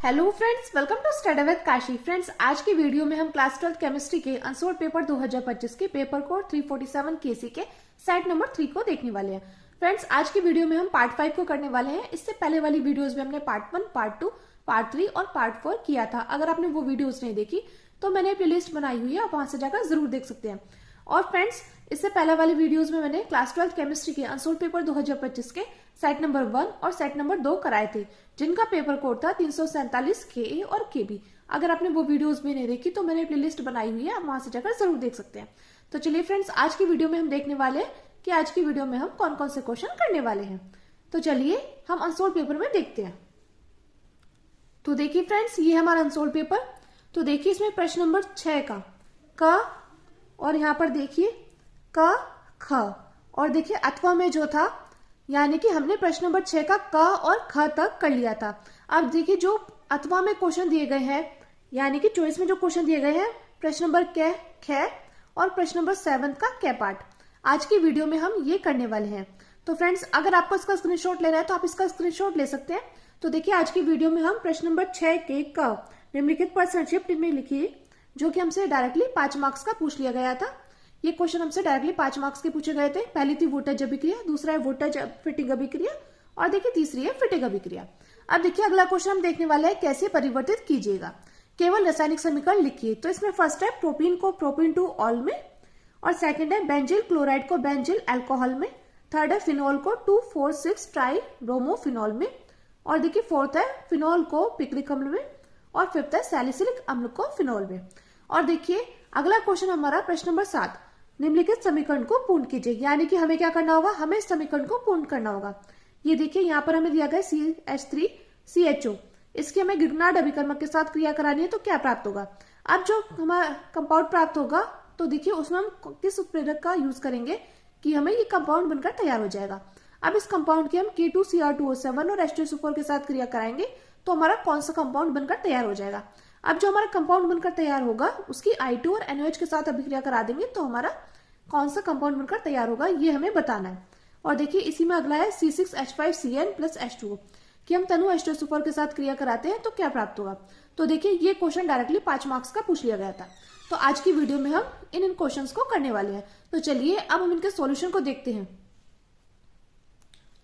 Hello friends, welcome to study with Kashi. Friends, आज की video में हम क्लास 12 केमिस्ट्री के अनसोल्ड पेपर 2025 के पेपर कोड 347 केसी के सेट नंबर 3 को देखने वाले हैं। फ्रेंड्स, आज की वीडियो में हम पार्ट 5 को करने वाले हैं। इससे पहले वाली वीडियोस में हमने पार्ट 1, पार्ट 2, पार्ट 3 और पार्ट 4 किया था। अगर आपने वो वीडियोज नहीं देखी तो मैंने प्लेलिस्ट बनाई हुई है, आप वहां से जाकर जरूर देख सकते हैं। और फ्रेंड्स, इससे पहले वाली वीडियोस में मैंने क्लास 12 केमिस्ट्री के अनसोल्ड पेपर 2025 के सेट नंबर 1 और सेट नंबर 2 कराए थे, जिनका पेपर कोड था 347 के और के। अगर आपने वो वीडियोस भी नहीं देखी तो मैंने प्लेलिस्ट बनाई हुई है, आप वहां से जाकर जरूर देख सकते हैं। तो चलिए फ्रेंड्स, आज की वीडियो में हम देखने वाले हैं कि आज की वीडियो में हम कौन कौन से क्वेश्चन करने वाले हैं। तो चलिए हम अनसोल्ड पेपर में देखते हैं। तो देखिए फ्रेंड्स, ये हमारा अनसोल्ड पेपर। तो देखिए इसमें प्रश्न नंबर 6 का और यहाँ पर देखिए क ख और देखिए अथवा में जो था, यानी कि हमने प्रश्न नंबर 6 का क और ख तक कर लिया था। अब देखिए जो अथवा में क्वेश्चन दिए गए हैं, यानी कि चॉइस में जो क्वेश्चन दिए गए हैं, प्रश्न नंबर क ख और प्रश्न नंबर 7 का क पार्ट, आज की वीडियो में हम ये करने वाले हैं। तो फ्रेंड्स, अगर आपको इसका स्क्रीनशॉट लेना है तो आप इसका स्क्रीनशॉट ले सकते हैं। तो देखिए आज की वीडियो में हम प्रश्न नंबर 6 के क निम्नलिखित पर संक्षिप्त में लिखिए, जो कि हमसे डायरेक्टली 5 मार्क्स का पूछ लिया गया था। ये क्वेश्चन हमसे डायरेक्टली 5 मार्क्स के पूछे गए थे। पहली थी वोल्टेज अभिक्रिया, दूसरा है वोल्टेज फिटिंग अभिक्रिया और देखिए तीसरी है फिटिंग अभिक्रिया। अब देखिए अगला क्वेश्चन हम देखने वाले हैं, कैसे परिवर्तित कीजिएगा, केवल रासायनिक समीकरण लिखिए। तो इसमें फर्स्ट है प्रोपीन को प्रोपीन टू ऑल में, और सेकंड है बेंजिल क्लोराइड को बेंजिल अल्कोहल में, थर्ड है फिनॉल को 2,4,6 ट्राई ब्रोमोफिनॉल में, और देखिए फोर्थ है फिनॉल को पिक्रिक अम्ल में, और फिफ्थ है सैलिसिलिक अम्ल को फिनॉल में। और देखिए अगला क्वेश्चन हमारा प्रश्न नंबर 7, निम्नलिखित समीकरण को पूर्ण कीजिए। यानी कि हमें क्या करना होगा, हमें इस समीकरण को पूर्ण करना होगा। ये देखिए यहाँ पर हमें दिया गया CH3CHO, इसकी हमें गिगनार्ड अभिकर्मक के साथ क्रिया करानी है। तो क्या प्राप्त होगा, अब जो हमारा कंपाउंड प्राप्त होगा, तो देखिए उसमें हम किस उत्प्रेरक का यूज करेंगे कि हमें ये कंपाउंड बनकर तैयार हो जाएगा। अब इस कंपाउंड की हम K2Cr2O7 और H2SO4 के साथ क्रिया कराएंगे तो हमारा कौन सा कंपाउंड बनकर तैयार हो जाएगा। अब जो हमारा कंपाउंड बनकर तैयार होगा उसकी I2 और NOH के साथ अभिक्रिया करा देंगे तो हमारा कौन सा कंपाउंड बनकर तैयार होगा, ये हमें बताना है। और देखिए इसी में अगला है C6H5Cn प्लस H2O कि हम तनु H2SO4 के साथ क्रिया कराते हैं तो क्या प्राप्त होगा। तो देखिए ये क्वेश्चन डायरेक्टली 5 मार्क्स का पूछ लिया गया था। तो आज की वीडियो में हम इन क्वेश्चंस को करने वाले हैं। तो चलिए अब हम इनके सॉल्यूशन को देखते हैं।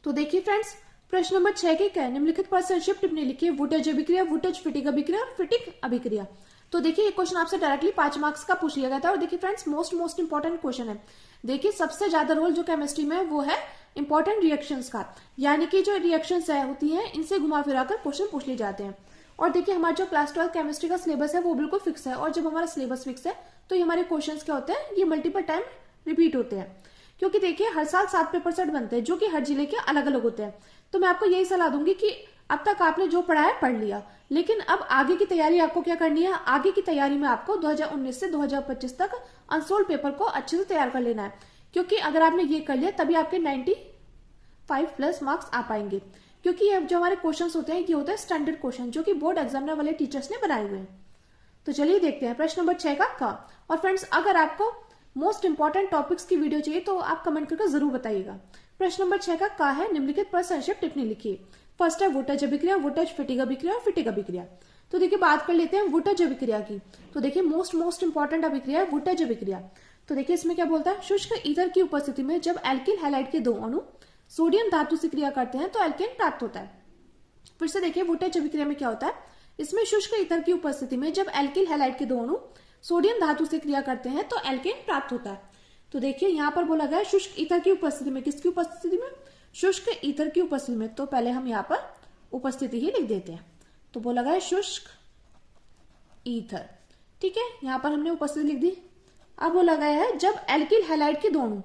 तो देखिए फ्रेंड्स, प्रश्न नंबर 6 के क्या, निम्नलिखित पर संक्षिप्त टिप्पणी लिखिए, वोल्टेज अभिक्रिया, वोल्टेज फिटिंग अभिक्रिया और फिटिंग अभिक्रिया। तो देखिए ये क्वेश्चन आपसे डायरेक्टली 5 मार्क्स का पूछ लिया गया था। और देखिए फ्रेंड्स, मोस्ट इंपॉर्टेंट क्वेश्चन है। देखिए सबसे ज्यादा रोल जो केमिस्ट्री में है वो है इंपॉर्टेंट रिएक्शंस का, यानी कि जो रिएक्शंस होती हैं इनसे घुमा फिरा कर क्वेश्चन पूछ लिए जाते हैं। और देखिए हमारा जो क्लास 12 केमिस्ट्री का सिलेबस है वो बिल्कुल फिक्स है, और जब हमारा सिलेबस फिक्स है तो ये हमारे क्वेश्चन क्या होते हैं, ये मल्टीपल टाइम रिपीट होते हैं। क्योंकि देखिए हर साल 7 पेपर सेट बनते हैं जो कि हर जिले के अलग अलग होते हैं। तो मैं आपको यही सलाह दूंगी कि अब तक आपने जो पढ़ा है पढ़ लिया, लेकिन अब आगे की तैयारी आपको क्या करनी है, आगे की तैयारी में आपको 2019 से 2025 तक अनसोल्ड पेपर को अच्छे से तैयार कर लेना है। क्योंकि अगर आपने ये कर लिया तभी आपके 95 प्लस मार्क्स आ पाएंगे। क्योंकि ये जो हमारे क्वेश्चन होते हैं ये होते हैं स्टैंडर्ड क्वेश्चन, जो कि बोर्ड एग्जामिनर वाले टीचर्स ने बनाए हुए हैं। तो चलिए देखते हैं प्रश्न नंबर 6 का। और फ्रेंड्स, अगर आपको मोस्ट इंपॉर्टेंट टॉपिक्स की वीडियो चाहिए तो आप कमेंट करके जरूर बताइएगा। प्रश्न नंबर 6 का है, निम्नलिखित पर संक्षिप्त टिप्पणी लिखिए। फर्स्ट है वोल्टेज अभिक्रिया, वोल्टेज फिटिंग अभिक्रिया और फिटिंग अभिक्रिया। तो देखिए बात कर लेते हैं वोल्टेज अभिक्रिया की। तो देखिए मोस्ट इंपॉर्टेंट अभिक्रिया है वोल्टेज अभिक्रिया। तो देखिए इसमें क्या बोलता है, शुष्क ईथर की उपस्थिति में जब एल्किल हैलाइड के 2 अणु सोडियम धातु से क्रिया करते हैं तो एल्केन प्राप्त होता है। फिर से देखिए वोल्टेज अभिक्रिया में क्या होता है, इसमें शुष्क ईथर की उपस्थिति में जब एल्किल हैलाइड के 2 अणु सोडियम धातु से क्रिया करते हैं तो एल्केन प्राप्त होता है। तो देखिए यहाँ पर बोला गया शुष्क ईथर की उपस्थिति में, किसकी उपस्थिति में, शुष्क ईथर की उपस्थिति में। तो पहले हम यहाँ पर उपस्थिति ही लिख देते हैं। तो बोला गया शुष्क ईथर, ठीक है, यहाँ पर हमने उपस्थिति लिख दी। अब बोला गया है जब एल्किल हैलाइड के 2 अणु,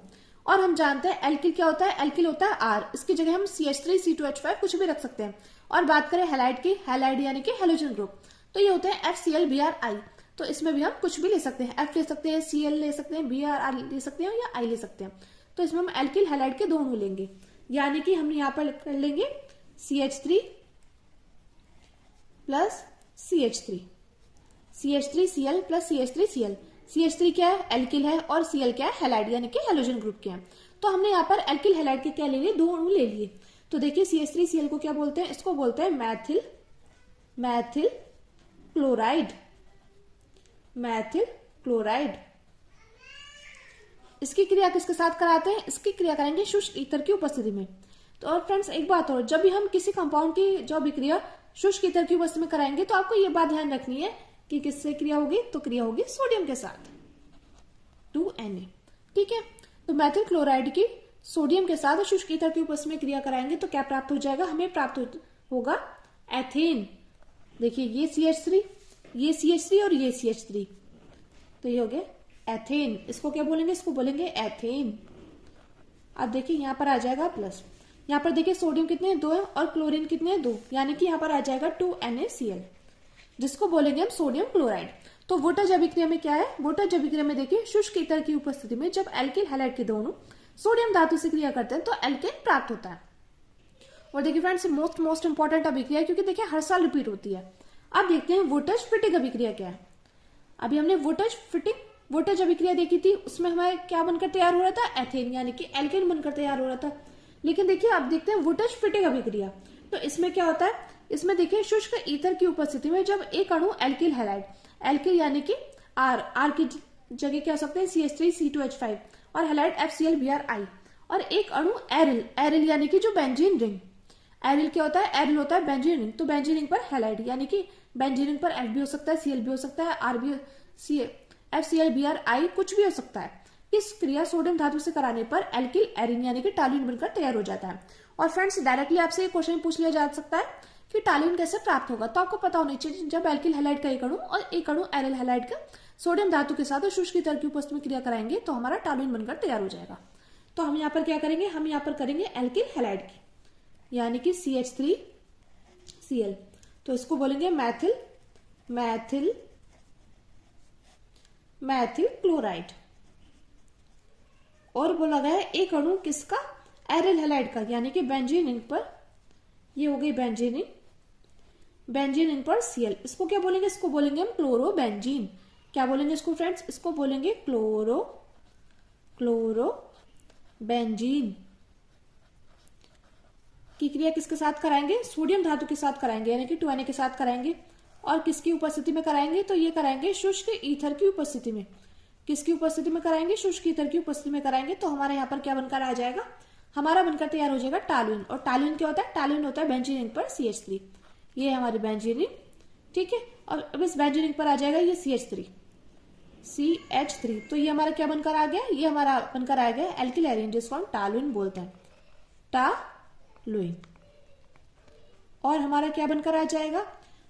और हम जानते हैं एल्किल क्या होता है, एल्किल होता है R, इसकी जगह हम CH3C2H5 कुछ भी रख सकते हैं। और बात करें हैलाइड की, हैलाइड यानी कि हेलोजन ग्रुप, तो ये होते हैं FCl Br I। तो इसमें भी हम कुछ भी ले सकते हैं, F ले सकते हैं, Cl ले सकते हैं, Br ले सकते हैं या I ले सकते हैं। तो इसमें हम एल्किल हैलाइड के 2 अणु लेंगे, यानी कि हम यहाँ पर कर लेंगे CH3 plus CH3, CH3Cl plus CH3Cl। CH3 क्या है, एल्किल है, और Cl क्या है, हैलाइड यानी कि हेलोजन ग्रुप के हैं। तो हमने यहाँ पर एल्किल हैलाइड के क्या ले लिए, 2 अणु ले लिए। तो देखिए CH3Cl को क्या बोलते हैं, इसको बोलते हैं मैथिल मैथिल क्लोराइड, मैथिल क्लोराइड। इसकी क्रिया किसके साथ कराते हैं? इसकी क्रिया करेंगे शुष्क ईथर की उपस्थिति में। तो और फ्रेंड्स एक बात और, जब भी हम किसी कंपाउंड की जो अभिक्रिया शुष्क ईथर की उपस्थिति में कराएंगे तो आपको ये बात ध्यान रखनी है कि किससे क्रिया होगी? तो क्रिया होगी सोडियम के साथ, 2Na। ठीक है, तो मैथिल क्लोराइड की सोडियम के साथ शुष्क ईथर की उपस्थिति में क्रिया कराएंगे तो क्या प्राप्त हो जाएगा? हमें प्राप्त होगा एथेन। देखिए ये CH3, ये CH3 और ये CH3, तो ये हो गया एथेन। इसको क्या बोलेंगे? इसको बोलेंगे एथेन। अब देखिए यहाँ पर आ जाएगा प्लस, यहाँ पर देखिए सोडियम कितने हैं? 2 है, और क्लोरीन कितने हैं? 2, यानी कि यहाँ पर आ जाएगा 2NaCl, जिसको बोलेंगे हम सोडियम क्लोराइड। तो वोल्टेज अभिक्रिया में क्या है? वोल्टेज अभिक्रिया में देखिए शुष्क ईथर की उपस्थिति में जब एल्किल हैलाइड के दोनों सोडियम धातु से क्रिया करते हैं तो एल्केन प्राप्त होता है। और देखिए फ्रेंड्स मोस्ट इंपॉर्टेंट अभिक्रिया है, क्योंकि देखिए हर साल रिपीट होती है। अब देखते हैं वोल्टेज फिटिंग अभिक्रिया क्या है। अभी हमने वोल्टेज अभिक्रिया देखी थी, उसमें हमारे क्या बनकर तैयार हो रहा था? एथेन, यानी कि एल्केन बनकर तैयार हो रहा था। लेकिन देखिए अब देखते हैं वोल्टेज फिटिंग अभिक्रिया। तो इसमें क्या होता है? इसमें देखिए शुष्क ईथर की उपस्थिति में जब एक अणु एल्किल हैलाइड, एल्किल यानी कि आर की जगह क्या हो सकते हैं? CH3C2H5 और हैलाइड FClBrI, और एक अणु एरिल यानी कि जो बेंजीन रिंग, एरिल क्या होता है? एरिल होता है बेंजीन रिंग, तो बेंजीन रिंग पर हैलाइड यानी कि बेंजीन रिंग पर F भी हो सकता है, Cl भी हो सकता है, R भी, FClBrI कुछ भी हो सकता है। इस क्रिया सोडियम धातु से कराने पर एल्किल एरिन यानी कि टालुइन बनकर तैयार हो जाता है। और फ्रेंड्स डायरेक्टली आपसे ये क्वेश्चन पूछ लिया जा सकता है कि टालुइन कैसे प्राप्त होगा? तो आपको पता होना चाहिए जब एल्किल हैलाइड का एक अणु और एक अणु एरिल हैलाइड का सोडियम धातु के साथ शुष्क ईथर की उपस्थिति में क्रिया कराएंगे तो हमारा टालुइन बनकर तैयार हो जाएगा। तो हम यहाँ पर क्या करेंगे? हम यहाँ पर करेंगे एल्किल हैलाइड की, यानी कि CH3Cl, तो इसको बोलेंगे मैथिल क्लोराइड। और बोला गया है एक अणु किसका? एरिल हैलाइड का, यानी कि बेंजीन रिंग पर, ये हो गई बेंजीन रिंग पर Cl। इसको क्या बोलेंगे? इसको बोलेंगे हम क्लोरोबेंजीन। क्या बोलेंगे इसको फ्रेंड्स? इसको बोलेंगे क्लोरोबेंजीन। की क्रिया किसके साथ कराएंगे? सोडियम धातु के साथ कराएंगे, यानी कि 2Na के साथ कराएंगे। और किसकी उपस्थिति में कराएंगे? तो ये कराएंगे शुष्क ईथर की उपस्थिति में। किसकी उपस्थिति में कराएंगे? शुष्क ईथर की उपस्थिति में कराएंगे। तो हमारे यहाँ पर क्या बनकर आ जाएगा? हमारा बनकर तैयार हो जाएगा टालुइन। और टालुइन क्या होता है? टालुइन होता है बेंजीन रिंग पर CH3, ये है हमारी बेंजीन रिंग। ठीक है, और अब इस बेंजीन रिंग पर आ जाएगा ये CH3, तो ये हमारा क्या बनकर आ गया? ये हमारा बनकर आ गया एल्किल एरिन, जिसको हम टालुइन बोलते हैं, टालुइन। और हमारा क्या बनकर आ जाएगा?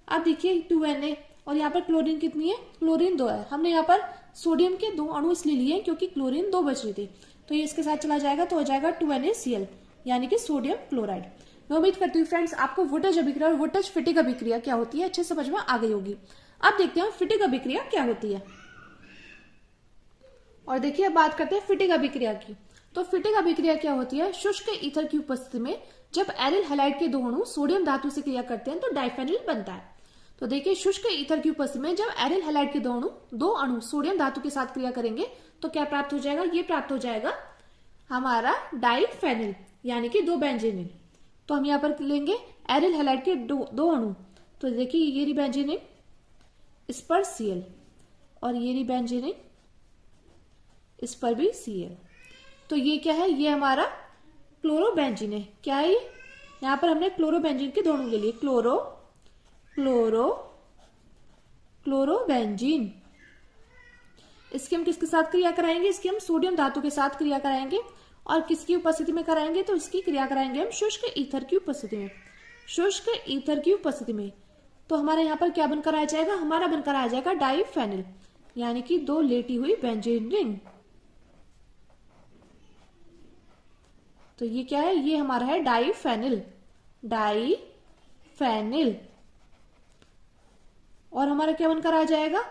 अब देखिए 2Na, और यहाँ पर क्लोरीन कितनी है? क्लोरीन 2 है। हमने यहाँ पर सोडियम के 2 अणु इसलिए लिए क्योंकि क्लोरीन 2 बच रही थी, तो ये इसके साथ चला जाएगा, तो हो जाएगा 2NaCl, यानी कि सोडियम क्लोराइड। मैं उम्मीद करती हूँ फ्रेंड्स आपको वोल्टेज अभिक्रिया और वोल्टेज फिटिंग अभिक्रिया क्या होती है अच्छे समझ में आ गई होगी। अब देखते हैं फिटिंग अभिक्रिया क्या होती है। और देखिए अब बात करते हैं फिटिंग अभिक्रिया की। तो फिटिंग अभिक्रिया क्या होती है? शुष्क ईथर की उपस्थिति में जब एरिल हैलाइड के 2 अणु सोडियम धातु से क्रिया करते हैं तो डाइफेनिल बनता है। तो देखिए शुष्क ईथर की उपस्थिति में जब एरिल हैलाइड के 2 अणु सोडियम धातु के साथ क्रिया करेंगे तो क्या प्राप्त हो जाएगा? ये प्राप्त हो जाएगा हमारा डाइफेनिल, यानी कि 2 बेंजीन। तो हम यहाँ पर लेंगे एरिल हैलाइड के 2 अणु, तो देखिए ये रही बेंजीन, इस पर Cl, और ये रही बेंजीन, इस पर भी Cl। तो ये क्या है? ये हमारा क्लोरोबेंजीन है। क्या है ये? यहाँ पर हमने क्लोरोबेंजीन के दोनों ले लिए, क्लोरोबेंजीन। इसकी हम किसके साथ क्रिया कराएंगे? इसकी हम सोडियम धातु के साथ क्रिया कराएंगे। और किसकी उपस्थिति में कराएंगे? तो इसकी क्रिया कराएंगे हम शुष्क ईथर की उपस्थिति में, शुष्क ईथर की उपस्थिति में। तो हमारे यहाँ पर क्या बनकर आ जाएगा? हमारा बनकर आ जाएगा डाइफेनिल, यानी कि 2 लेटी हुई बेंजीन रिंग। तो ये क्या है? ये हमारा है डाइफेनिल। और हमारा क्या बनकर आ जाएगा?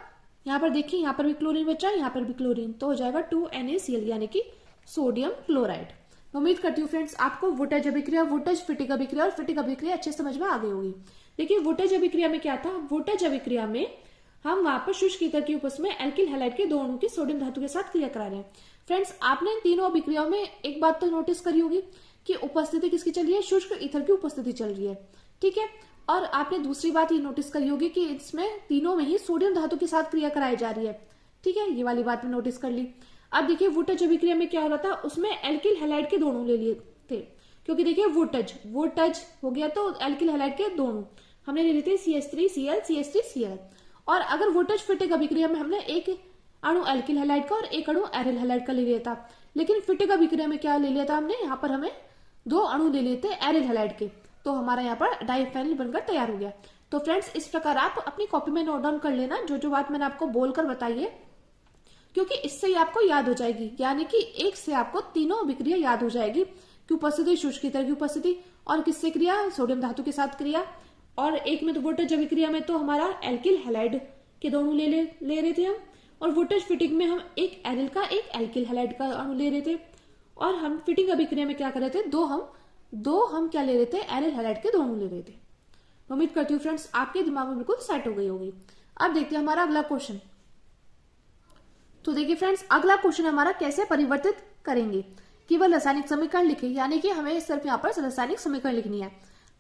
यहाँ पर देखिए, यहाँ पर भी क्लोरीन बचा है, यहाँ पर भी क्लोरीन, तो हो जाएगा 2NaCl, यानी कि सोडियम क्लोराइड। उम्मीद करती हूँ फ्रेंड्स आपको वोल्टेज अभिक्रिया, वोल्टेज फिटिंग अभिक्रिया और फिटिंग अभिक्रिया अच्छे समझ में आ गई होगी। देखिए वोल्टेज अभिक्रिया में क्या था? वोल्टेज अभिक्रिया में हम वहां पर शुष्क ईथर की उपस्थिति में एल्किल हैलाइड के 2 अणु की सोडियम धातु के साथ क्रिया करा रहे हैं। फ्रेंड्स आपने इन तीनों अभिक्रियाओं में एक बात तो नोटिस करी होगी कि उपस्थिति किसकी चल रही है? शुष्क ईथर की उपस्थिति चल रही है। ठीक है, और आपने दूसरी बात ये नोटिस करी होगी कि इसमें तीनों में ही सोडियम धातु के साथ क्रिया कराई जा रही है। ठीक है, ये वाली बात में नोटिस कर ली। अब देखिए वुटज अभिक्रिया में क्या हो रहा था, उसमें एल्किल हैलाइड के दोनों ले लिए थे, क्योंकि देखिए वुटज हो गया तो एल्किल हैलाइड के दोनों हमने ले लिए थे CH3Cl CH3Cl। और अगर वुटज फिटिक अभिक्रिया में हमने एक अणु एल्किल हैलाइड का और एक अणु एरिल हैलाइड का ले लिया था, लेकिन फिटिक अभिक्रिया में क्या ले लिया था हमने, यहाँ पर हमें 2 अणु ले लिए थे एरिल हैलाइड के, तो हमारा यहाँ पर डाइफेनिल बनकर तैयार हो गया। तो फ्रेंड्स इस प्रकार आप अपनी कॉपी में नोट डाउन कर लेना जो बात मैंने आपको बोलकर बताई है, क्योंकि इससे ही आपको याद हो जाएगी, यानी कि एक से आपको तीनों अभिक्रिया याद हो जाएगी कि उपस्थिति शुष्क ईथर की उपस्थिति और किससे क्रिया, सोडियम धातु के साथ क्रिया, और एक में तो वोल्टेज अभिक्रिया में तो हमारा एल्किल हैलाइड के दोनों ले रहे थे हम, और वोल्टेज फिटिंग में हम एक एरिल का एक एल्किल हैलाइड का अणु ले रहे थे, और हम फिटिंग अभिक्रिया में क्या कर रहे थे, दो हम क्या ले रहे थे, एरिल हैलाइड के दोनों ले रहे थे। उम्मीद करती हूँ फ्रेंड्स आपके दिमाग में बिल्कुल सेट हो गई होगी। अब देखते हैं हमारा अगला क्वेश्चन। तो देखिए फ्रेंड्स अगला क्वेश्चन हमारा कैसे परिवर्तित करेंगे, केवल रासायनिक समीकरण लिखे, यानी कि हमें सिर्फ यहाँ पर रासायनिक समीकरण लिखनी है।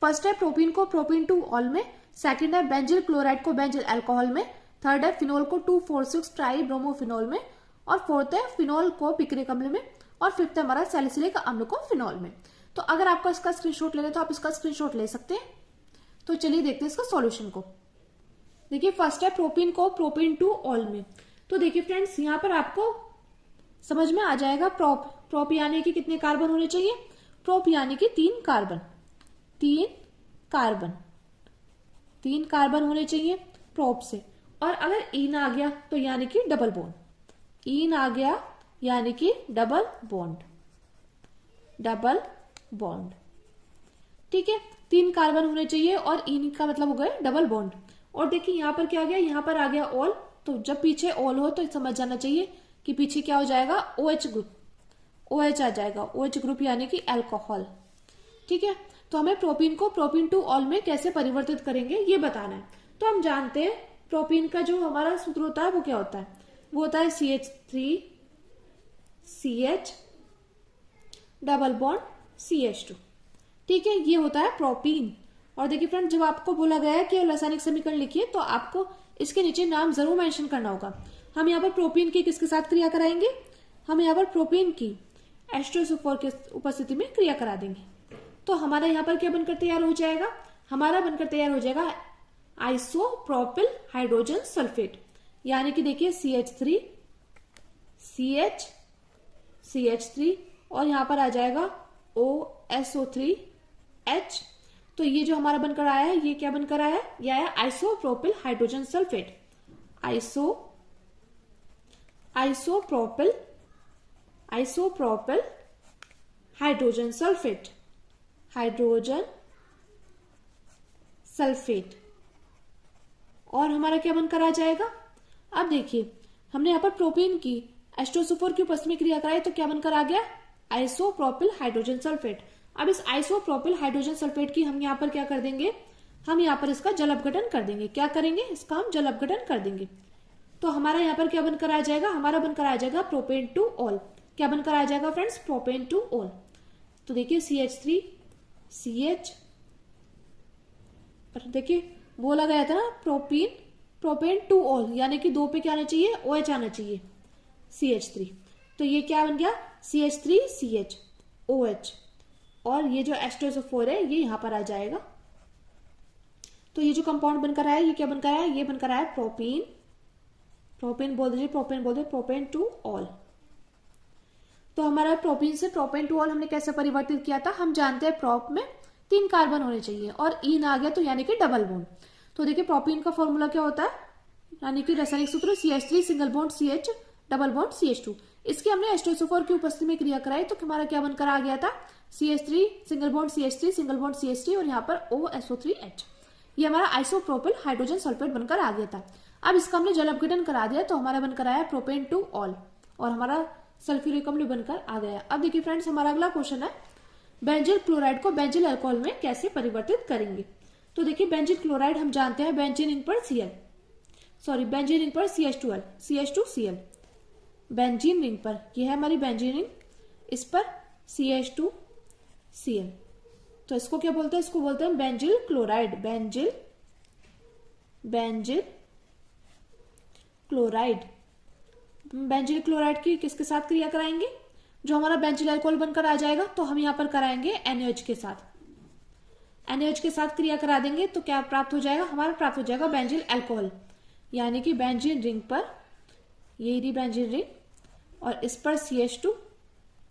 फर्स्ट है प्रोपीन को प्रोपीन 2 ऑल में, सेकंड है बेंजिल क्लोराइड को बेंजिल अल्कोहल में, थर्ड है फिनोल को 2,4,6 ट्राई ब्रोमोफिनोल में, और फोर्थ है फिनोल को पिक्रिक अम्ल में, और फिफ्थ है हमारा सैलिसिलिक अम्ल को फिनोल में। तो अगर आपको इसका स्क्रीनशॉट लेना है तो आप इसका स्क्रीनशॉट ले सकते हैं। तो चलिए देखते हैं इसका सॉल्यूशन को। देखिए फर्स्ट है प्रोपीन को प्रोपीन 2 ऑल में। तो देखिए फ्रेंड्स यहाँ पर आपको समझ में आ जाएगा प्रोप यानी कि कितने कार्बन होने चाहिए, प्रोप यानी कि 3 कार्बन होने चाहिए प्रोप से। और अगर ईन आ गया तो यानी कि डबल बॉन्ड, ईन आ गया यानी कि डबल बॉन्ड। ठीक है, 3 कार्बन होने चाहिए और ईन का मतलब हो गया डबल बॉन्ड। और देखिए यहाँ पर क्या आ गया, यहाँ पर आ गया ऑल, तो जब पीछे ऑल हो तो समझ जाना चाहिए कि पीछे क्या हो जाएगा, OH ग्रुप, OH आ जाएगा, OH ग्रुप यानी कि अल्कोहल। ठीक है, तो हमें प्रोपीन को प्रोपीन 2 ऑल में कैसे परिवर्तित करेंगे ये बताना है। तो हम जानते हैं प्रोपीन का जो हमारा सूत्र होता है वो क्या होता है, वो होता है CH3CH डबल बॉन्ड CH2। ठीक है, ये होता है प्रोपीन। और देखिए फ्रेंड जब आपको बोला गया है कि रासायनिक समीकरण लिखिए तो आपको इसके नीचे नाम जरूर मेंशन करना होगा। हम यहाँ पर प्रोपीन की किसके साथ क्रिया कराएंगे, हम यहाँ पर प्रोपीन की H2SO4 की उपस्थिति में क्रिया करा देंगे। तो हमारा यहाँ पर क्या बनकर तैयार हो जाएगा, हमारा बनकर तैयार हो जाएगा आइसोप्रोपिल हाइड्रोजन सल्फेट, यानी कि देखिए CH3 और यहाँ पर आ जाएगा OSO3H। तो ये जो हमारा बनकर आया है ये क्या बनकर आया है, ये आया isopropyl hydrogen sulphate, isopropyl hydrogen sulphate. और हमारा क्या बनकर आ जाएगा, अब देखिए हमने यहाँ पर प्रोपीन की H2SO4 की उपस्थिति में क्रिया कराई तो क्या बनकर आ गया, आइसोप्रोपिल हाइड्रोजन सल्फेट। अब इस आइसोप्रोपिल हाइड्रोजन सल्फेट की हम यहाँ पर क्या कर देंगे, हम यहाँ पर इसका जल अपघटन कर देंगे। क्या करेंगे, इसका हम जल अपघटन कर देंगे। तो हमारा यहाँ पर क्या बनकर आ जाएगा, हमारा बनकर आ जाएगा प्रोपेन 2 ऑल। क्या बनकर आ जाएगा फ्रेंड्स, प्रोपेन 2 ऑल। तो देखिए CH3CH, देखिए बोला गया था ना प्रोपेन 2 ऑल, यानी कि 2 पे क्या आना चाहिए, OH आना चाहिए, CH3। तो ये क्या बन गया, CH3CH OH, और ये जो H2SO4 है ये यहां पर आ जाएगा। तो ये जो कंपाउंड बनकर आया ये क्या बनकर आया, ये बनकर आया प्रोपेन बोल दीजिए, प्रोपेन 2 ऑल। तो हमारा प्रोपीन से प्रोपेन 2 ऑल हमने कैसे परिवर्तित किया था, हम जानते हैं प्रोप में 3 कार्बन होने चाहिए और ईन आ गया तो यानी कि डबल बॉन्ड। तो देखिए प्रोपीन का फॉर्मूला क्या होता है, यानी कि रासायनिक सूत्र CH3 single bond CH double bond CH2। इसकी हमने H2SO4 की उपस्थिति में क्रिया कराई तो हमारा क्या बनकर आ गया था, CH3 single bond CH3 single bond CH3 और यहाँ पर OSO3H। ये हमारा आइसोप्रोपिल हाइड्रोजन सल्फेट बनकर आ गया था। अब इसका हमने जल अपघटन करा दिया तो हमारा बनकर आया प्रोपेन 2 ऑल और हमारा सल्फ्यूरिक अम्ल बनकर आ गया। अब देखिए फ्रेंड्स हमारा अगला क्वेश्चन है, बेंजिल क्लोराइड को बेंजिल अल्कोहल में कैसे परिवर्तित करेंगे। तो देखिए बेंजिल क्लोराइड हम जानते हैं बेंजीन रिंग पर CH2L CH2Cl, बेंजीन रिंग पर, यह है हमारी बेंजीन रिंग, इस पर CH2Cl। तो इसको क्या बोलते हैं, इसको बोलते हैं benzyl chloride, benzyl chloride. Benzyl chloride की किसके साथ क्रिया कराएंगे, जो हमारा बेंजिल अल्कोहल बनकर आ जाएगा तो हम यहाँ पर कराएंगे NaOH के साथ, NaOH के साथ क्रिया करा देंगे तो क्या प्राप्त हो जाएगा, हमारा प्राप्त हो जाएगा बेंजिल अल्कोहल। यानी कि बेंजीन रिंग पर, ये रही बेंजीन रिंग और इस पर CH2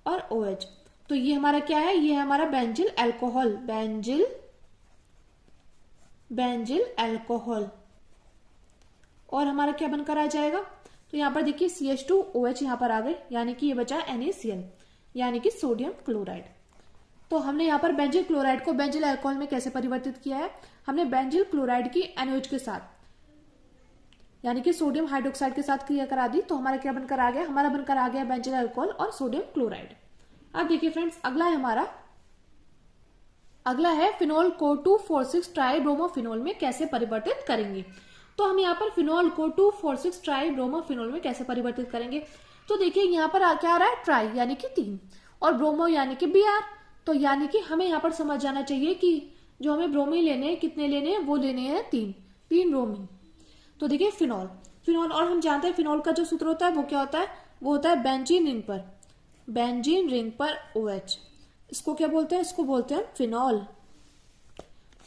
और OH, तो ये हमारा क्या है, ये है हमारा बेंजिल अल्कोहल, बेंजिल अल्कोहल। और हमारा क्या बनकर आ जाएगा, तो यहाँ पर देखिए CH2 OH यहाँ पर आ गए, यानी कि ये बचा NaCl, यानी कि सोडियम क्लोराइड। तो हमने यहाँ पर बेंजिल क्लोराइड को बेंजिल अल्कोहल में कैसे परिवर्तित किया है, हमने बेंजिल क्लोराइड की NaOH के साथ यानी कि सोडियम हाइड्रोक्साइड के साथ क्रिया करा दी, तो हमारा क्या बनकर आ गया, हमारा बनकर आ गया बेंजिल अल्कोहल और सोडियम क्लोराइड। अब देखिए फ्रेंड्स, अगला है फिनोल को 2,4,6 ट्राइब्रोमोफिनोल में कैसे परिवर्तित करेंगे। तो हम यहाँ पर फिनोल को 2,4,6 ट्राइब्रोमोफिनोल में कैसे परिवर्तित करेंगे, तो देखिए यहाँ पर क्या आ रहा है, ट्राई यानी कि 3 और ब्रोमो यानी कि Br, तो यानी कि हमें यहाँ पर समझ जाना चाहिए कि जो हमें ब्रोमीन लेने हैं, कितने लेने हैं, वो लेने हैं 3 ब्रोमीन। तो देखिए फिनोल और हम जानते हैं फिनोल का जो सूत्र होता है वो क्या होता है, वो होता है बेंजीन रिंग पर OH। इसको क्या बोलते हैं, इसको बोलते हैं फिनोल।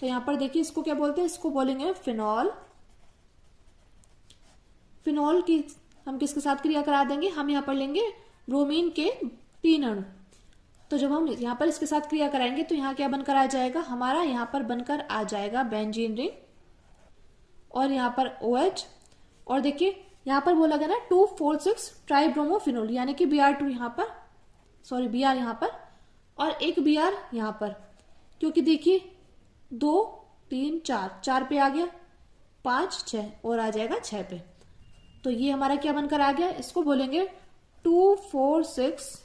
तो यहाँ पर देखिए इसको क्या बोलते हैं, इसको बोलेंगे फिनोल। फिनोल की हम किसके साथ क्रिया करा देंगे, हम यहाँ पर लेंगे ब्रोमीन के 3 अणु। तो जब हम यहाँ पर इसके साथ क्रिया कराएंगे तो यहाँ क्या बनकर आ जाएगा, हमारा यहाँ पर बनकर आ जाएगा बेंजीन रिंग और यहाँ पर OH। और देखिए यहाँ पर बोला गया ना 2,4,6 ट्राइब्रोमोफिनोल, यानी कि Br2 यहाँ पर, सॉरी Br यहाँ पर और एक Br यहाँ पर, क्योंकि देखिए 2 3 4 पे आ गया, 5 6 और आ जाएगा 6 पे। तो ये हमारा क्या बनकर आ गया, इसको बोलेंगे 2,4,6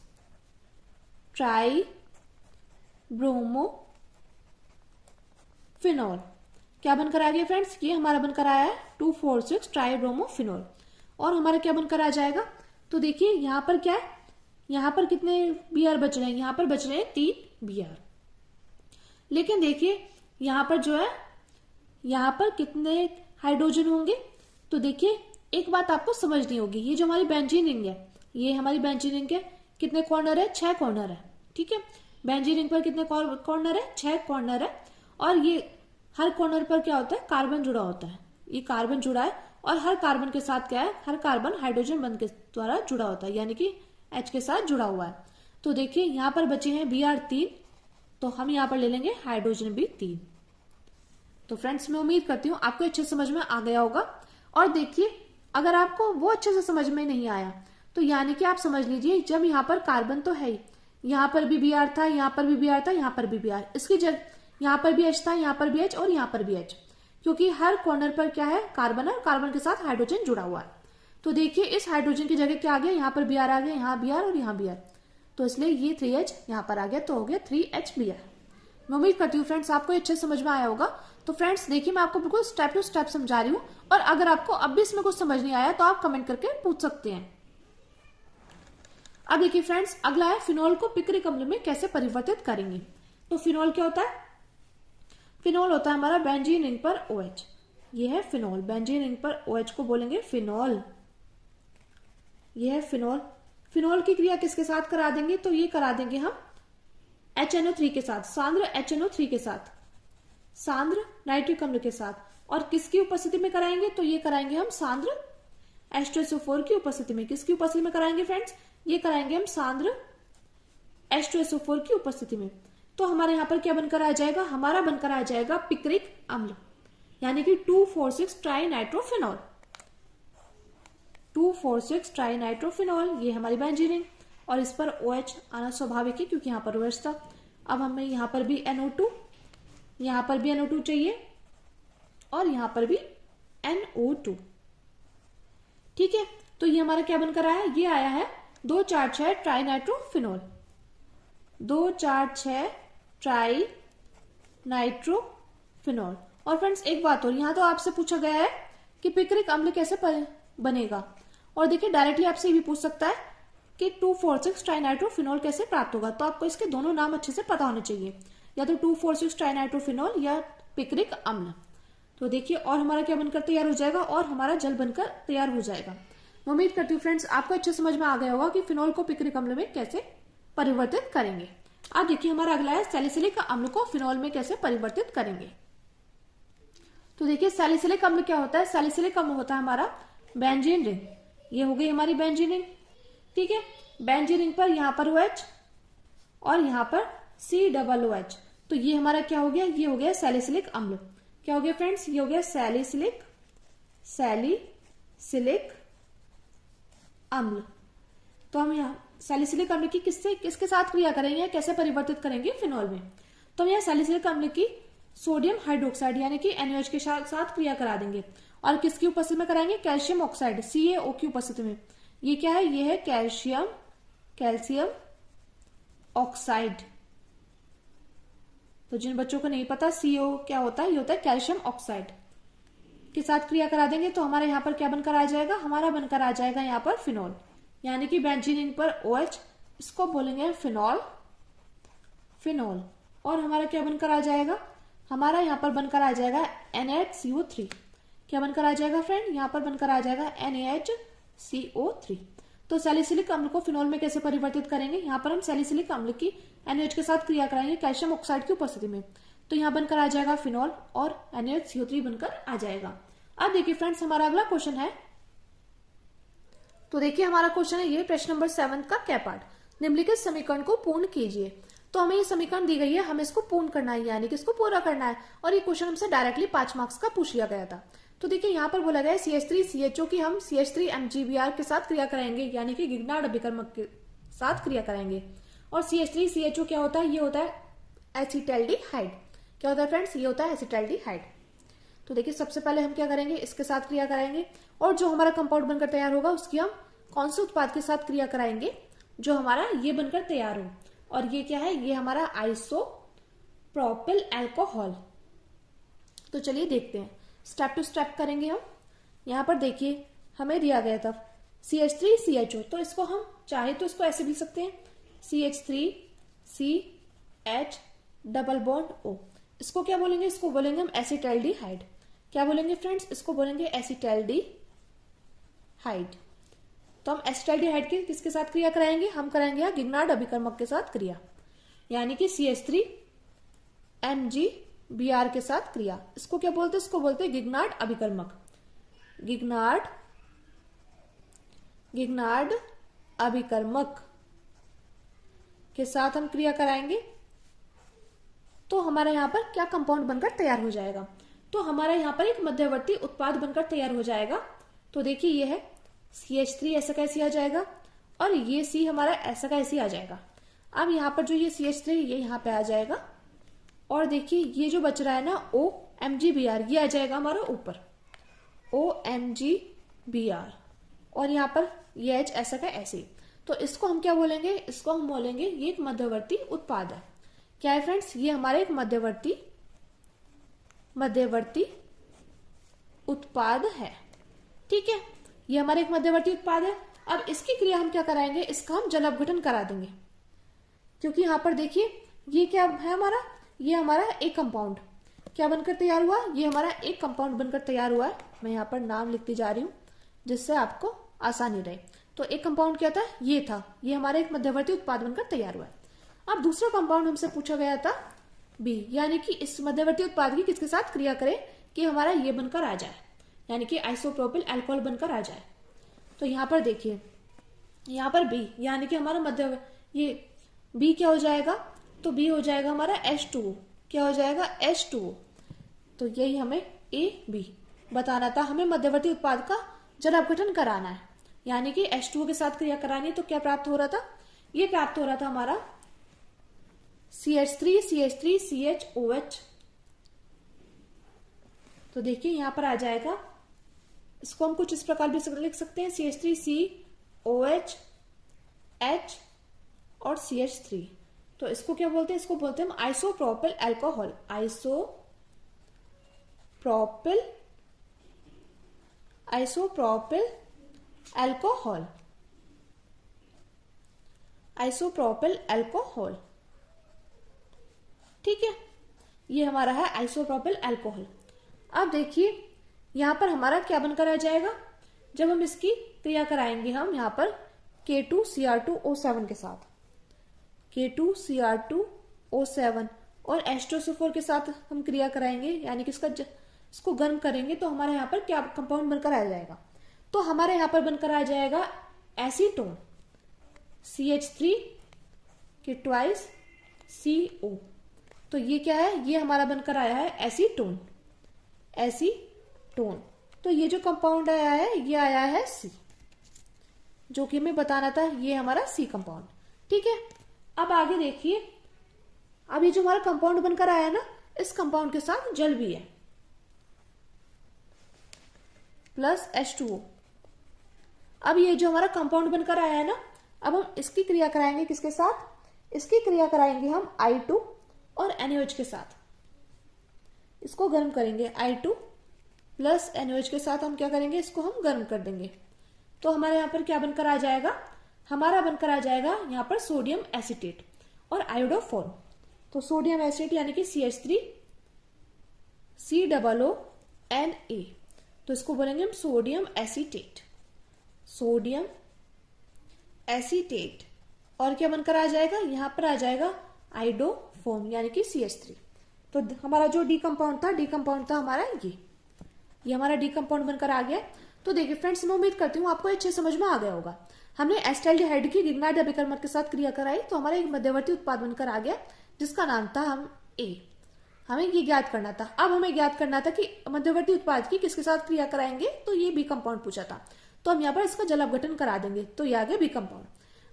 ट्राइब्रोमोफिनोल। क्या बनकर आ गया फ्रेंड्स, ये हमारा बनकर आया है 2,4,6 ट्राइब्रोमोफिनोल। और हमारा क्या बनकर आ जाएगा, तो देखिए यहाँ पर क्या है, यहाँ पर कितने Br बच रहे हैं, यहाँ पर बच रहे हैं 3 Br। लेकिन देखिए यहाँ पर जो है, यहाँ पर कितने हाइड्रोजन होंगे, तो देखिए एक बात आपको समझनी होगी, ये जो हमारी बेंजीन रिंग है, ये हमारी बेंजीन रिंग के कितने कॉर्नर है, 6 कॉर्नर है, ठीक है। बेंजीन रिंग पर कितने कॉर्नर है, 6 कॉर्नर है। और ये हर कॉर्नर पर क्या होता है, कार्बन जुड़ा होता है, ये कार्बन जुड़ा है और हर कार्बन के साथ क्या है, हर कार्बन हाइड्रोजन बंध के द्वारा जुड़ा होता है, यानी कि H के साथ जुड़ा हुआ है। तो देखिए यहाँ पर बचे हैं Br 3, तो हम यहाँ पर ले लेंगे हाइड्रोजन भी 3। तो फ्रेंड्स मैं उम्मीद करती हूँ आपको अच्छे समझ में आ गया होगा। और देखिए अगर आपको वो अच्छे से समझ में नहीं आया तो यानी कि आप समझ लीजिए, जब यहाँ पर कार्बन तो है ही, यहाँ पर भी Br था, यहाँ पर भी Br था, यहाँ पर भी Br, इसकी जगह यहाँ पर भी H था, यहाँ पर भी H और यहाँ पर भी H, क्योंकि हर कॉर्नर पर क्या है, कार्बन है और कार्बन के साथ हाइड्रोजन जुड़ा हुआ है। तो देखिए इस हाइड्रोजन की जगह क्या आ गया, यहाँ पर Br आ गया, यहाँ Br और यहाँ Br, तो इसलिए ये 3H यहाँ पर आ गया, तो हो गया 3HBr। मैं उम्मीद करती हूँ फ्रेंड्स आपको अच्छे समझ में आया होगा। तो फ्रेंड्स देखिए मैं आपको बिल्कुल स्टेप टू स्टेप समझा रही हूँ, और अगर आपको अब भी इसमें कुछ समझ नहीं आया तो आप कमेंट करके पूछ सकते हैं। अब देखिए फ्रेंड्स अगला है फिनोल को पिक्रिक अम्ल में कैसे परिवर्तित करेंगे। तो फिनोल क्या होता है, फिनोल होता है हमारा बेंजीन रिंग पर OH, ये है फिनोल, बेंजीन रिंग पर OH को बोलेंगे फिनोल, ये है फिनोल। फिनोल की क्रिया किसके साथ करा देंगे, तो ये करा देंगे हम HNO3 के साथ, सांद्र HNO3 के साथ, सांद्र नाइट्रिक अम्ल के साथ। और किसकी उपस्थिति में कराएंगे, तो ये कराएंगे हम सांद्र H2SO4 की उपस्थिति में। किसकी उपस्थिति में कराएंगे फ्रेंड्स, ये कराएंगे हम सांद्र H2SO4 की उपस्थिति में। तो हमारे यहाँ पर क्या बनकर आ जाएगा, हमारा बनकर आ जाएगा पिक्रिक अम्ल, यानी कि 2,4,6 ट्राइनाइट्रोफिनॉल, 2,4,6 ट्राइनाइट्रोफिनॉल, ये हमारी बेंजीन रिंग। और इस पर OH आना स्वाभाविक है क्योंकि यहाँ पर OH था। अब हमें यहाँ पर भी NO2, यहाँ पर भी NO2 चाहिए और यहाँ पर भी NO2, ठीक है। तो ये हमारा क्या बनकर आया है, ये आया है 2,4,6 ट्राइनाइट्रोफिनॉल, 2,4,6 ट्राइनाइट्रोफिनॉल। और फ्रेंड्स एक बात और, यहाँ तो आपसे पूछा गया है कि पिक्रिक अम्ल कैसे बनेगा, और देखिए डायरेक्टली आपसे ये भी पूछ सकता है कि 2,4,6 ट्राइनाइट्रोफिनॉल कैसे प्राप्त होगा। तो आपको इसके दोनों नाम अच्छे से पता होने चाहिए। या तो 2,4,6 ट्राइनाइट्रोफिनॉल या पिक्रिक अम्ल। तो देखिए और हमारा क्या बनकर तैयार हो जाएगा, और हमारा जल बनकर तैयार हो जाएगा। मैं उम्मीद करती हूँ फ्रेंड्स आपको अच्छे समझ में आ गया होगा कि फिनॉल को पिक्रिक अम्ल में कैसे परिवर्तित करेंगे। अब देखिए हमारा अगला है सैलिसिलिक अम्ल को फिनॉल में कैसे परिवर्तित करेंगे। तो देखिए सैलिसिलिक अम्ल क्या होता है, सैलिसिलिक अम्ल होता है हमारा बेंजीन रिंग। ये हो गई हमारी बेंजीन रिंग, ठीक है। बेंजीन रिंग पर यहाँ पर OH और यहाँ पर COOH, तो ये हमारा क्या हो गया, ये हो गया सैलिसिलिक अम्ल। क्या हो गया फ्रेंड्स, ये हो गया सैलिसिलिक अम्ल। तो हम यहाँ सैलिसिलिक अम्ल की किसके साथ क्रिया करेंगे, कैसे परिवर्तित करेंगे फिनॉल में। तो हम यहाँ सैलिसिलिक अम्ल की सोडियम हाइड्रोक्साइड यानी कि NaOH के साथ क्रिया करा देंगे, और किसकी उपस्थिति में कराएंगे, कैल्शियम ऑक्साइड CaO की उपस्थिति में। ये क्या है, ये है कैल्शियम ऑक्साइड। तो जिन बच्चों को नहीं पता CO क्या होता है, ये होता है कैल्शियम ऑक्साइड के साथ क्रिया करा देंगे। तो हमारे यहाँ पर क्या बनकर आ जाएगा, हमारा बनकर आ जाएगा यहाँ पर फिनॉल, यानी कि बेंजीन रिंग पर OH, इसको बोलेंगे फिनॉल। और हमारा क्या बनकर आ जाएगा, हमारा यहाँ पर बनकर आ जाएगा NaHCO3। क्या बनकर आ जाएगा फ्रेंड, यहाँ पर बनकर आ जाएगा NaHCO3। तो सैलिसिलिक अम्ल को फिनॉल में कैसे परिवर्तित करेंगे, यहाँ पर हम सैलिसिलिक अम्ल की NaOH के साथ क्रिया कराएंगे कैल्शियम ऑक्साइड की उपस्थिति में। तो यहाँ बनकर आ जाएगा फिनॉल और NaHCO3 बनकर आ जाएगा। अब देखिए फ्रेंड्स हमारा अगला क्वेश्चन है। तो देखिए हमारा क्वेश्चन है ये प्रश्न नंबर 7 का क्या पार्ट, निम्नलिखित समीकरण को पूर्ण कीजिए। तो हमें ये समीकरण दी गई है, हमें इसको पूर्ण करना है यानी कि इसको पूरा करना है, और ये क्वेश्चन हमसे डायरेक्टली 5 मार्क्स का पूछ लिया गया था। तो देखिए यहाँ पर बोला गया है CH3CHO की हम CH3MgBr के साथ क्रिया कराएंगे, यानी कि गिग्नार्ड अभिकर्मक के साथ क्रिया कराएंगे। और CH3CHO क्या होता है, ये होता है एसिटैल्डिहाइड। क्या होता है फ्रेंड्स, ये होता है एसिटैल्डिहाइड। तो देखिए सबसे पहले हम क्या करेंगे, इसके साथ क्रिया कराएंगे, और जो हमारा कंपाउंड बनकर तैयार होगा उसकी हम कौन से उत्पाद के साथ क्रिया कराएंगे, जो हमारा ये बनकर तैयार हो। और ये क्या है, ये हमारा आइसोप्रोपिल अल्कोहल। तो चलिए देखते हैं, स्टेप टू स्टेप करेंगे हम। यहाँ पर देखिए हमें दिया गया था CH3CHO, तो इसको हम चाहे तो इसको ऐसे भी सकते हैं CH3CH डबल बॉन्ड O। इसको क्या बोलेंगे, इसको बोलेंगे हम एसिटैल्डिहाइड। क्या बोलेंगे फ्रेंड्स, इसको बोलेंगे एसिटैल्डिहाइड। तो हम एसिटैल्डिहाइड की किसके साथ क्रिया कराएंगे, हम कराएंगे यहाँ गिग्नार्ड अभिकर्मक के साथ क्रिया, यानी कि CH3MgBr के साथ क्रिया। इसको क्या बोलते हैं, इसको बोलते हैं गिग्नार्ड अभिकर्मक। गिग्नार्ड अभिकर्मक के साथ हम क्रिया कराएंगे, तो हमारा यहाँ पर क्या कंपाउंड बनकर तैयार हो जाएगा। तो हमारा यहाँ पर एक मध्यवर्ती उत्पाद बनकर तैयार हो जाएगा। तो देखिए ये है CH3 ऐसा कैसे आ जाएगा, और ये C हमारा ऐसा कैसे आ जाएगा। अब यहाँ पर जो ये CH3 ये यहाँ पे आ जाएगा, और देखिए ये जो बच रहा है ना OMgBr, ये आ जाएगा हमारा ऊपर OMgBr, और यहाँ पर ये H ऐसा का ऐसे। तो इसको हम क्या बोलेंगे, इसको हम बोलेंगे ये एक मध्यवर्ती उत्पाद है। क्या है फ्रेंड्स, ये हमारा एक मध्यवर्ती उत्पाद है, ठीक है। ये हमारा एक मध्यवर्ती उत्पाद है। अब इसकी क्रिया हम क्या कराएंगे, इसका हम जल अपघटन करा देंगे, क्योंकि यहाँ पर देखिए ये क्या है हमारा, ये हमारा एक कंपाउंड क्या बनकर तैयार हुआ, ये हमारा एक कंपाउंड बनकर तैयार हुआ है। मैं यहाँ पर नाम लिखती जा रही हूँ जिससे आपको आसानी रहे। तो एक कंपाउंड क्या था, ये था, ये हमारा एक मध्यवर्ती उत्पाद बनकर तैयार हुआ है। अब दूसरा कंपाउंड हमसे पूछा गया था B, यानी कि इस मध्यवर्ती उत्पाद की किसके साथ क्रिया करें कि हमारा ये बनकर आ जाए, यानी कि आइसोप्रोपिल अल्कोहल बनकर आ जाए। तो यहाँ पर देखिए यहाँ पर B, यानी कि हमारा ये B क्या हो जाएगा, तो B हो जाएगा हमारा H2O। क्या हो जाएगा, H2O। तो यही हमें AB बताना था, हमें मध्यवर्ती उत्पाद का जल अपघटन कराना है, यानी कि H2O के साथ क्रिया करानी है। तो क्या प्राप्त हो रहा था, ये प्राप्त हो रहा था हमारा CH3CH3CHOH। तो देखिए यहां पर आ जाएगा, इसको हम कुछ इस प्रकार भी लिख सकते हैं CH3COH H और CH3। तो इसको क्या बोलते हैं, इसको बोलते हैं हम isopropyl alcohol. Isopropyl alcohol, isopropyl alcohol. ठीक है, ये हमारा है आइसोप्रोपिल अल्कोहल। अब देखिए यहाँ पर हमारा क्या बनकर आ जाएगा, जब हम इसकी क्रिया कराएंगे हम यहाँ पर K2Cr2O7 के साथ, K2Cr2O7 और H2SO4 के साथ हम क्रिया कराएंगे, यानी कि इसको गर्म करेंगे, तो हमारे यहाँ पर क्या कंपाउंड बनकर आ जाएगा, तो हमारे यहाँ पर बनकर आ जाएगा एसीटोन, CH3 के ट्वाइस CO। तो ये क्या है, ये हमारा बनकर आया है एसीटोन, एसीटोन। तो ये जो कंपाउंड आया है ये आया है C, जो कि हमें बताना था, ये हमारा C कंपाउंड। ठीक है, अब आगे देखिए, अब ये जो हमारा कंपाउंड बनकर आया है ना, इस कंपाउंड के साथ जल भी है प्लस H2O। अब ये जो हमारा कंपाउंड बनकर आया है ना, अब हम इसकी क्रिया कराएंगे किसके साथ, इसकी क्रिया कराएंगे हम I2 और NaOH के साथ, इसको गर्म करेंगे, I2 प्लस NaOH के साथ हम क्या करेंगे, इसको हम गर्म कर देंगे। तो हमारे यहाँ पर क्या बनकर आ जाएगा, हमारा बनकर आ जाएगा यहाँ पर सोडियम एसीटेट और आयोडोफॉर्म। तो सोडियम एसिड यानी कि CH3 COONA, तो इसको बोलेंगे हम सोडियम एसीटेट, सोडियम एसीटेट। और क्या बनकर आ जाएगा, यहाँ पर आ जाएगा आयोडोफॉर्म यानी कि CH3। तो हमारा जो डी कंपाउंड था हमारा ये हमारा डी कंपाउंड बनकर आ गया। तो देखिए फ्रेंड्स, मैं उम्मीद करती हूँ आपको अच्छे समझ में आ गया होगा। हमने एस्टाल्डिहाइड की लिग्नाइट या बिकर्मर के साथ क्रिया कराई, तो हमारा एक मध्यवर्ती उत्पाद बनकर आ गया जिसका नाम था हमें ये ज्ञात करना था। अब हमें ज्ञात करना था कि मध्यवर्ती उत्पाद की किसके साथ क्रिया कराएंगे, तो ये बी कंपाउंड पूछा था, तो हम यहाँ पर इसका जल अपघटन करा देंगे, तो ये आ गया बी कंपाउंड।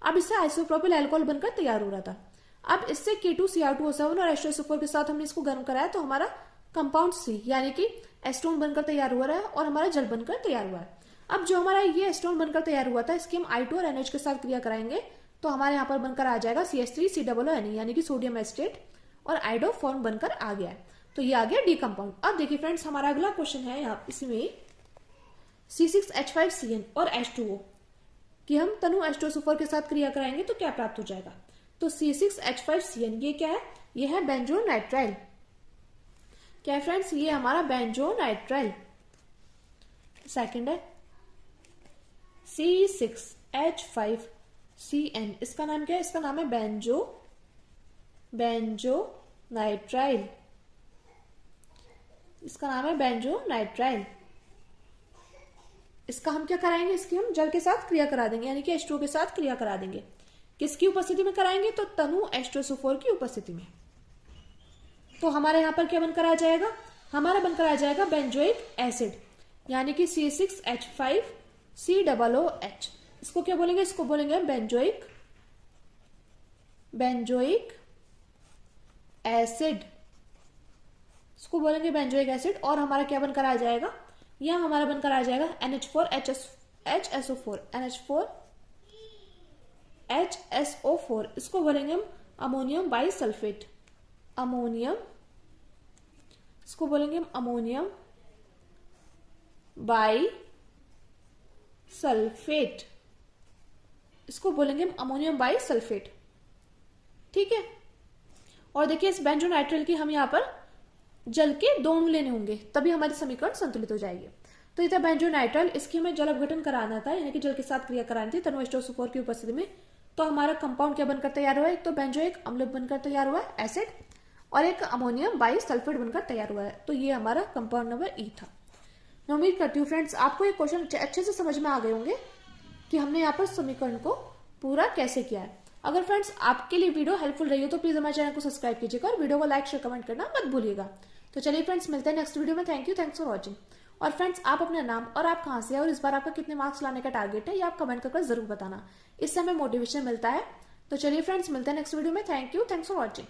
अब इससे आइसोप्रोपिल अल्कोहल बनकर तैयार हो रहा था। अब इससे K2Cr2O7 और H2SO4 के साथ हमने इसको गर्म कराया, तो हमारा कंपाउंड C यानी कि एस्टोन बनकर तैयार हुआ है और हमारा जल बनकर तैयार हुआ है। अब जो हमारा ये एस्टोन बनकर तैयार हुआ था, इसकी हम I2 और NH के साथ क्रिया कराएंगे, तो हमारे यहाँ पर बनकर आ जाएगा CH3 COONA यानी कि सोडियम एसिटेट और आयोडोफॉर्म बनकर आ गया है। तो ये आ गया डी कंपाउंड। अब देखिए फ्रेंड्स, हमारा अगला क्वेश्चन है यहाँ इसमें C6H5Cn और H2O कि हम तनु H2SO4 के साथ क्रिया कराएंगे तो क्या प्राप्त हो जाएगा। तो C6H5Cn ये क्या है, ये है बेंजोनाइट्राइल। क्या है फ्रेंड्स, ये हमारा बेंजोनाइट्राइल। सेकंड है C6H5Cn, इसका नाम क्या है, इसका नाम है बेंजोनाइट्राइल, इसका नाम है बेंजोनाइट्राइल। इसका हम क्या कराएंगे, इसकी हम जल के साथ क्रिया करा देंगे, यानी कि H2O के साथ क्रिया करा देंगे। किसकी उपस्थिति में कराएंगे, तो तनु H2SO4 की उपस्थिति में। तो हमारे यहाँ पर क्या बनकर आ जाएगा, हमारा बनकर आ जाएगा बेंजोइक एसिड यानी कि C6H5COOH। इसको क्या बोलेंगे, इसको बोलेंगे बेंजोइक एसिड, इसको बोलेंगे बेंजोइक एसिड। और हमारा क्या बनकर आ जाएगा, यह हमारा बनकर आ जाएगा HSO4, इसको बोलेंगे हम अमोनियम बाइसल्फेट, इसको बोलेंगे हम अमोनियम बाइसल्फेट, इसको बोलेंगे हम अमोनियम बाइसल्फेट। ठीक है, और देखिए इस बेंजोनाइट्राइल की हम यहाँ पर जल के 2 अणु लेने होंगे, तभी हमारी समीकरण संतुलित हो जाएगी। तो ये था बेंजोनाइट्राइल, इसकी हमें जल अपघटन कराना था, यानी कि जल के साथ क्रिया करानी थी तनु H2SO4 की उपस्थिति में। तो हमारा कंपाउंड क्या बनकर तैयार हुआ है, एक तो बेंजोइक अम्ल बनकर तैयार हुआ है एसिड, और एक अमोनियम बाइसल्फेट बनकर तैयार हुआ है। तो ये हमारा कंपाउंड नंबर E था। मैं उम्मीद करती हूँ फ्रेंड्स आपको ये क्वेश्चन अच्छे से समझ में आ गए होंगे कि हमने यहाँ पर समीकरण को पूरा कैसे किया है। अगर फ्रेंड्स आपके लिए वीडियो हेल्पफुल रही हो तो प्लीज हमारे चैनल को सब्सक्राइब कीजिएगा और वीडियो को लाइक शेयर कमेंट करना मत भूलिएगा। तो चलिए फ्रेंड्स, मिलते हैं नेक्स्ट वीडियो में। Thank you, thanks for watching. और फ्रेंड्स, आप अपना नाम और आप कहाँ से हैं और इस बार आपका कितने मार्क्स लाने का टारगेट है, ये आप कमेंट करके जरूर बताना, इससे हमें मोटिवेशन मिलता है। तो चलिए फ्रेंड्स, मिलते हैं नेक्स्ट वीडियो में। Thank you, thanks for watching.